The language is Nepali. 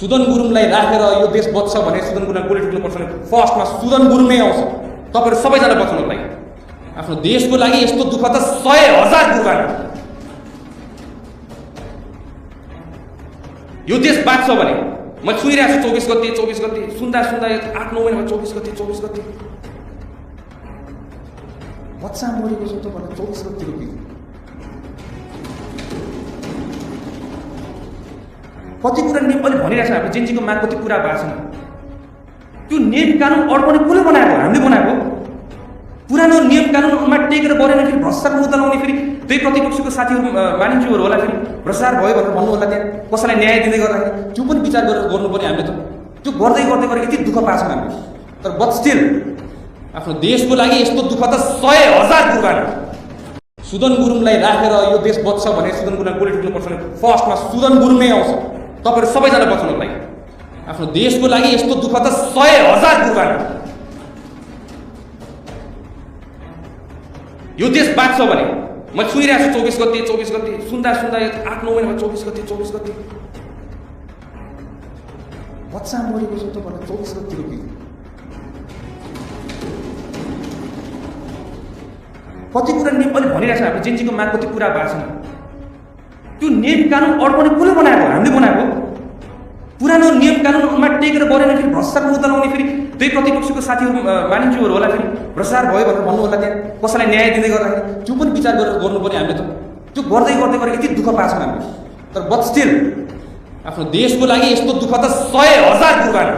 सुदन गुरुङलाई राखेर यो देश बच्छ भने सुदन गुरुङ गोली ठुक्नु पर्छ भने फर्स्टमा सुदन गुरुङ नै आउँछ। तपाईहरु सबैजना बचाउनको लागि आफ्नो देशको लागि यस्तो दुःख त 100,000 कुर्बान। यो देश बाँच्छ भने म सुनिरहेको छु 24 गते सुन्दा 8-9 महिनामा 24 गते बच्चा मरेको छ त भने 24 गते रुपी कति कुरा नियम अहिले भनिरहेछ हामी जेनजीको माग कति कुरा भएको छैन। त्यो नियम कानुन अड्काउने कसले बनाएको? हामीले बनाएको। पुरानो नियम कानुनमा टेकेर बढेन फेरि भ्रष्टाचार मुद्दा लाउने फेरि दुई प्रतिपक्षको साथीहरू मानिन्जुहरू होला फेरि भ्रष्टाचार भयो भनेर भन्नु होला त्यहाँ कसैलाई न्याय दिँदै गर्दाखेरि त्यो पनि विचार गरेर गर्नुपर्ने हामीले त त्यो गर्दै गरेर यति दुःख पाछौँ हामीले। तर बट स्टिल आफ्नो देशको लागि यस्तो दुःख त 100,000 कुर्बान। सुदन गुरुङलाई राखेर यो देश बच्छ भने सुदन गुरुङलाई गोली ठुक्नु पर्छ भने फर्स्टमा सुदन गुरुङ नै आउँछ। तपाईहरु सबैजना बचाउनको लागि आफ्नो देशको लागि यस्तो दुःख त 100,000 कुर्बान। यो देश बाँच्छ भने म सुनिरहेको छु 24 गते सुन्दा 8-9 महिनामा 24 गते बच्चा मरेको छ त भने 24 गते रुपी कति कुरा नियम अहिले भनिरहेछ हामी जेनजीको माग कति कुरा भएको छैन। त्यो नियम कानुन अड्काउने कसले बनाएको? हामीले बनाएको। पुरानो नियम कानुनमा टेकेर बढेन फेरि भ्रष्टाचार मुद्दा लाउने फेरि दुई प्रतिपक्षको साथीहरू मानिन्जुहरू होला फेरि भ्रष्टाचार भयो भनेर भन्नु होला त्यहाँ कसैलाई न्याय दिँदै गर्दाखेरि त्यो पनि विचार गरेर गर्नुपर्ने हामीले त त्यो गर्दै गरेर यति दुःख पाछौँ हामीले। तर बट स्टिल आफ्नो देशको लागि यस्तो दुःख त 100,000 कुर्बान।